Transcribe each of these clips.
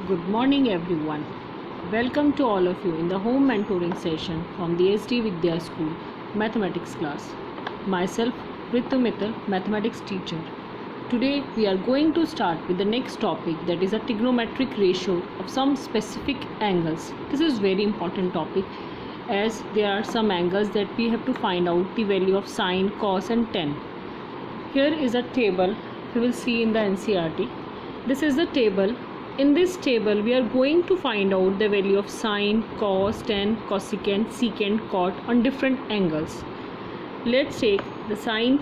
Good morning everyone. Welcome to all of you in the home mentoring session from the SD Vidya School mathematics class. Myself Ritu Mittal, mathematics teacher. Today we are going to start with the next topic, that is a trigonometric ratio of some specific angles. This is very important topic as there are some angles that we have to find out the value of sine, cos and tan. Here is a table you will see in the NCERT. This is the table. In this table we are going to find out the value of sine, cos, tan, cosecant, secant, cot on different angles. Let's take the sine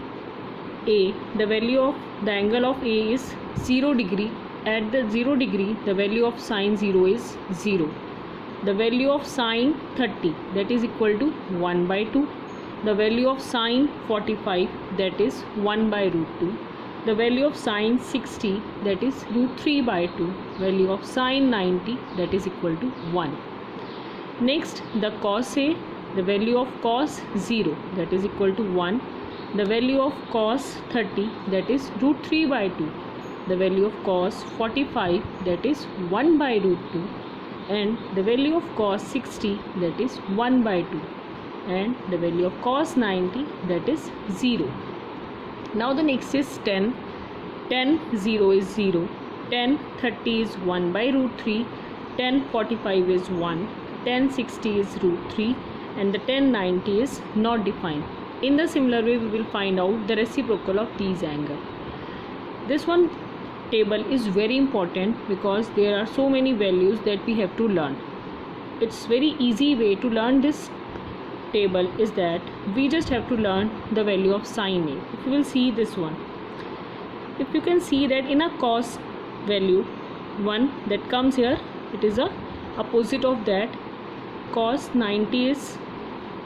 A. The value of the angle of A is 0 degree. At the 0 degree the value of sine 0 is 0. The value of sine 30, that is equal to 1 by 2. The value of sine 45, that is 1 by root 2. The value of sine 60, that is root 3 by 2. Value of sine 90, that is equal to 1. Next, the cos A. The value of cos 0, that is equal to 1. The value of cos 30, that is root 3 by 2. The value of cos 45, that is 1 by root 2. And the value of cos 60, that is 1 by 2. And the value of cos 90, that is 0. Now the next is tan. Tan 0 is 0. Tan 30 is 1 by root 3. Tan 45 is 1. Tan 60 is root 3. And the tan 90 is not defined. In the similar way we will find out the reciprocal of these angles. This one table is very important because there are so many values that we have to learn. It's very easy way to learn this table is that we just have to learn the value of sine A. If you will see this one, if you can see that in a cos value 1 that comes here, it is a opposite of that. Cos 90 is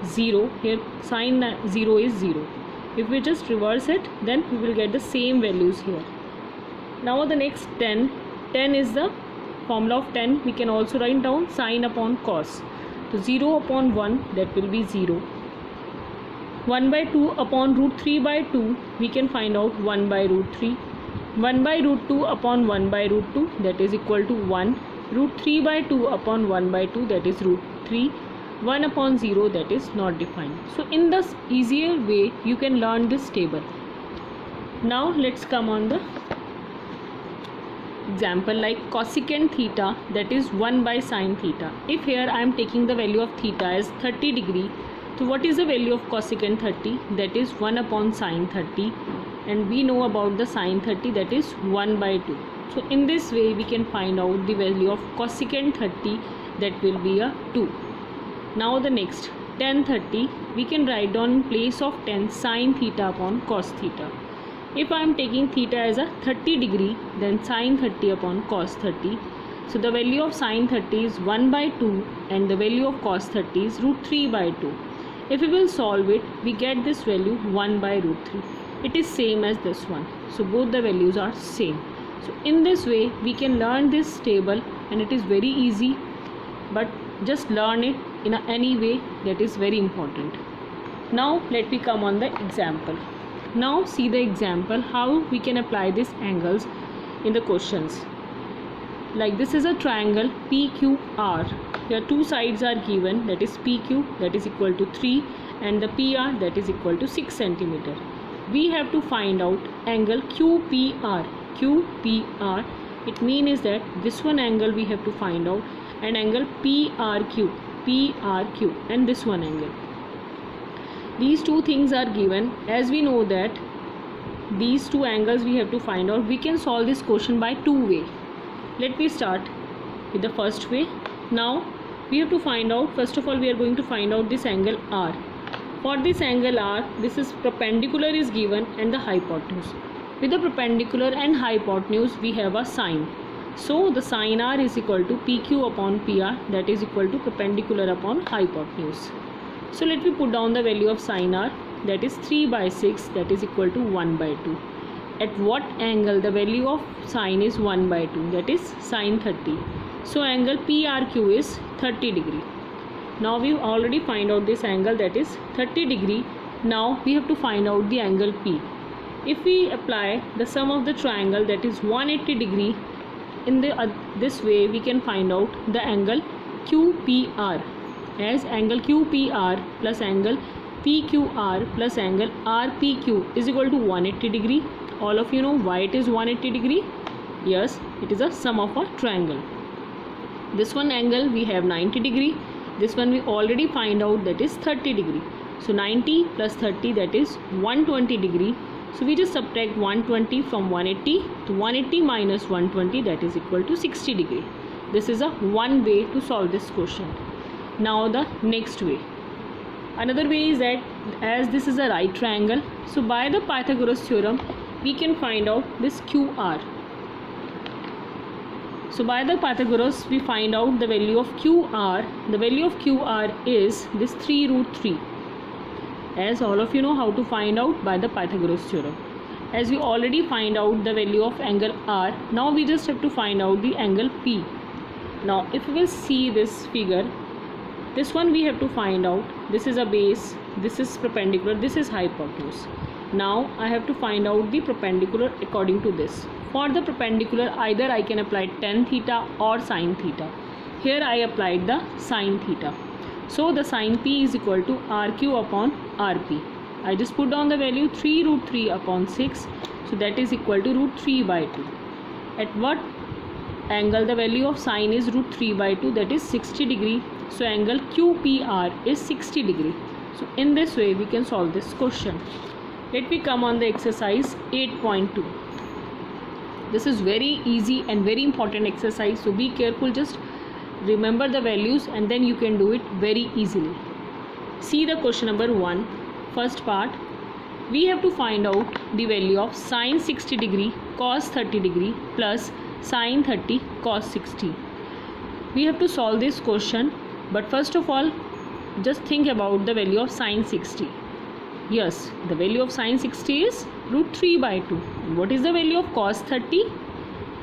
0, here sine 0 is 0. If we just reverse it, then we will get the same values here. Now the next tan is the formula of tan. We can also write down sine upon cos. So 0 upon 1, that will be 0. 1 by 2 upon root 3 by 2, we can find out 1 by root 3. 1 by root 2 upon 1 by root 2, that is equal to 1. Root 3 by 2 upon 1 by 2, that is root 3. 1 upon 0, that is not defined. So in this easier way you can learn this table. Now let's come on the example like cosecant theta, that is 1 by sine theta. If here I am taking the value of theta as 30 degree, so what is the value of cosecant 30? That is 1 upon sine 30, and we know about the sine 30, that is 1 by 2. So in this way we can find out the value of cosecant 30, that will be a 2. Now the next tan 30, we can write down in place of tan sine theta upon cos theta. If I am taking theta as a 30 degree, then sine 30 upon cos 30. So the value of sine 30 is 1 by 2 and the value of cos 30 is root 3 by 2. If we will solve it, we get this value 1 by root 3. It is same as this one. So both the values are same. So in this way we can learn this table, and it is very easy, but just learn it in any way, that is very important. Now let me come on the example. Now see the example how we can apply these angles in the questions. Like this is a triangle PQR. Here two sides are given, that is PQ, that is equal to 3, and the PR, that is equal to 6 centimeter. We have to find out angle QPR. QPR, it means is that this one angle we have to find out, and angle PRQ, and this one angle. These two things are given. As we know that these two angles we have to find out, we can solve this question by two ways. Let me start with the first way. Now we have to find out, first of all we are going to find out this angle R. For this angle R, this is perpendicular is given and the hypotenuse. With the perpendicular and hypotenuse we have a sine. So the sine R is equal to PQ upon PR, that is equal to perpendicular upon hypotenuse. So let me put down the value of sine R, that is 3 by 6, that is equal to 1 by 2. At what angle the value of sine is 1 by 2, that is sine 30. So angle PRQ is 30 degree. Now we already find out this angle, that is 30 degree. Now we have to find out the angle P. If we apply the sum of the triangle, that is 180 degree, in this way we can find out the angle QPR, as angle QPR plus angle PQR plus angle RPQ is equal to 180 degree. All of you know why it is 180 degree. Yes, it is a sum of a triangle. This one angle we have 90 degree. This one we already find out, that is 30 degree. So 90 plus 30, that is 120 degree. So we just subtract 120 from 180. So 180 minus 120, that is equal to 60 degree. This is a one way to solve this question. Now the next way. Another way is that as this is a right triangle, so by the Pythagoras theorem we can find out this QR. So by the Pythagoras we find out the value of QR. The value of QR is this 3 root 3. As all of you know how to find out by the Pythagoras theorem. As we already find out the value of angle R, now we just have to find out the angle P. Now if we will see this figure, this one we have to find out. This is a base, this is perpendicular, this is hypotenuse. Now I have to find out the perpendicular according to this. For the perpendicular, either I can apply tan theta or sin theta. Here I applied the sin theta. So the sin P is equal to RQ upon RP. I just put down the value 3 root 3 upon 6. So that is equal to root 3 by 2. At what angle the value of sin is root 3 by 2, that is 60 degree. So angle QPR is 60 degree. So in this way we can solve this question. Let me come on the exercise 8.2. This is very easy and very important exercise. So be careful, just remember the values and then you can do it very easily. See the question number 1. First part, we have to find out the value of sin 60 degree cos 30 degree plus sin 30 cos 60. We have to solve this question, but first of all just think about the value of sin 60. Yes, the value of sin 60 is root 3 by 2. And what is the value of cos 30?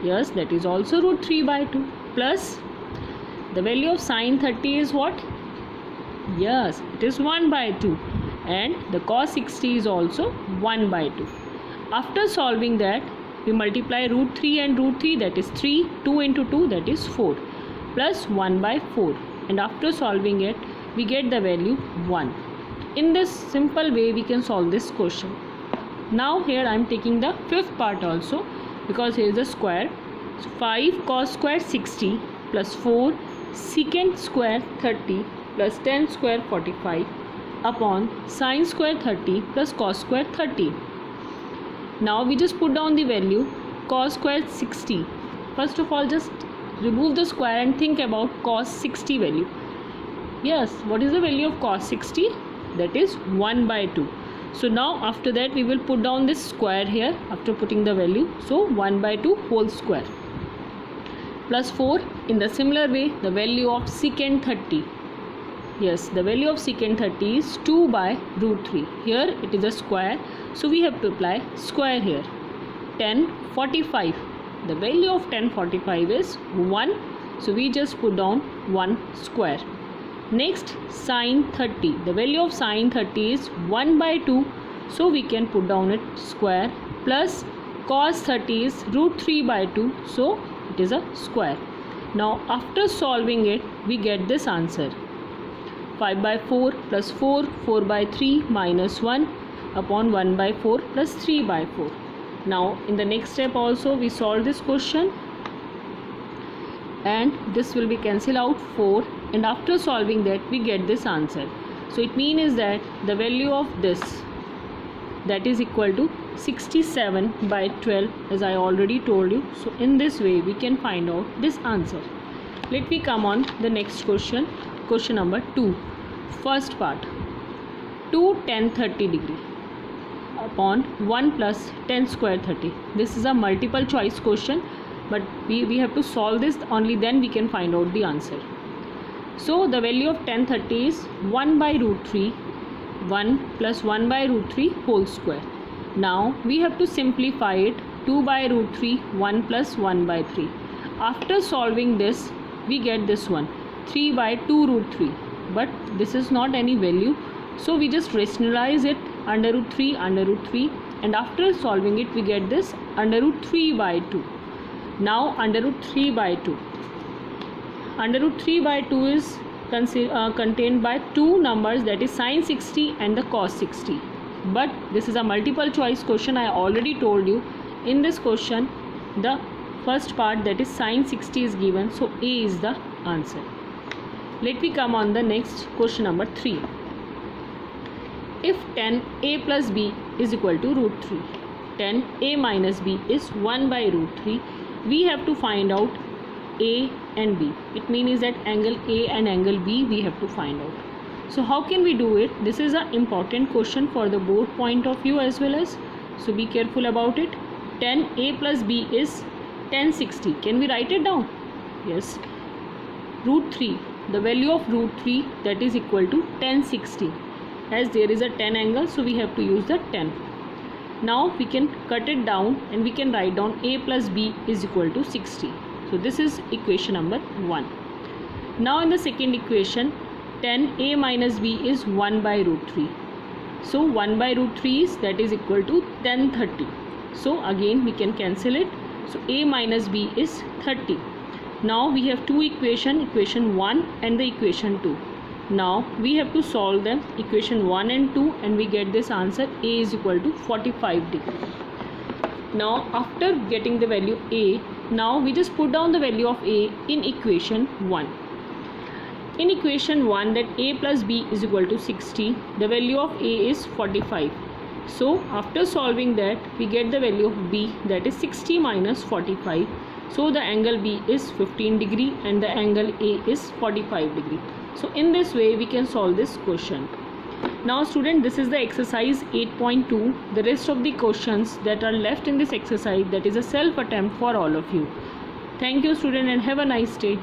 Yes, that is also root 3 by 2 plus the value of sin 30 is what? Yes, it is 1 by 2, and the cos 60 is also 1 by 2. After solving that, we multiply root 3 and root 3, that is 3, 2 into 2, that is 4, plus 1 by 4. And after solving it, we get the value 1. In this simple way, we can solve this question. Now here I am taking the fifth part also, because here is the square. So 5 cos square 60 plus 4 secant square 30 plus tan square 45 upon sin square 30 plus cos square 30. Now we just put down the value cos square 60. First of all, just remove the square and think about cos 60 value. Yes, what is the value of cos 60? That is 1 by 2. So now after that we will put down this square here after putting the value. So 1 by 2 whole square plus 4. In the similar way, the value of secant 30. Yes, the value of secant 30 is 2 by root 3. Here it is a square, so we have to apply square here. Tan 45. The value of tan 45 is 1. So we just put down 1 square. Next, sin 30. The value of sin 30 is 1 by 2. So we can put down it square plus cos 30 is root 3 by 2. So it is a square. Now after solving it, we get this answer. 5 by 4 plus 4, 4 by 3 minus 1 upon 1 by 4 plus 3 by 4. Now in the next step also we solve this question, and this will be cancelled out 4, and after solving that we get this answer. So it means that the value of this, that is equal to 67 by 12, as I already told you. So in this way we can find out this answer. Let me come on the next question. Question number 2. First part, 2 tan 30 degree upon 1 plus tan square 30. This is a multiple choice question, but we have to solve this, only then we can find out the answer. So the value of tan 30 is 1 by root 3, 1 plus 1 by root 3 whole square. Now we have to simplify it. 2 by root 3, 1 plus 1 by 3. After solving this, we get this one, 3 by 2 root 3. But this is not any value, so we just rationalize it, under root 3, and after solving it we get this under root 3 by 2. Now under root 3 by 2. Under root 3 by 2 is contained by two numbers, that is sin 60 and the cos 60. But this is a multiple choice question. I already told you in this question the first part, that is sin 60, is given, so A is the answer. Let me come on the next question number 3. If 10a plus b is equal to root 3, 10a minus b is 1 by root 3, we have to find out A and B. It means that angle A and angle B we have to find out. So how can we do it? This is an important question for the board point of view as well as, so be careful about it. 10a plus b is 1060. Can we write it down? Yes. Root 3, the value of root 3, that is equal to 1060. As there is a 10 angle, so we have to use the 10. Now we can cut it down and we can write down a plus b is equal to 60. So this is equation number 1. Now in the second equation, 10a minus b is 1 by root 3. So 1 by root 3 is, that is equal to 1030. So again we can cancel it. So a minus b is 30. Now we have two equation, equation 1 and the equation 2. Now we have to solve them, equation 1 and 2, and we get this answer, a is equal to 45 degree. Now after getting the value a, now we just put down the value of a in equation 1. In equation 1, that a plus b is equal to 60, the value of a is 45. So after solving that, we get the value of b, that is 60 minus 45. So the angle b is 15 degree and the angle a is 45 degree. So in this way we can solve this question. Now student, this is the exercise 8.2. The rest of the questions that are left in this exercise, that is a self attempt for all of you. Thank you student and have a nice day.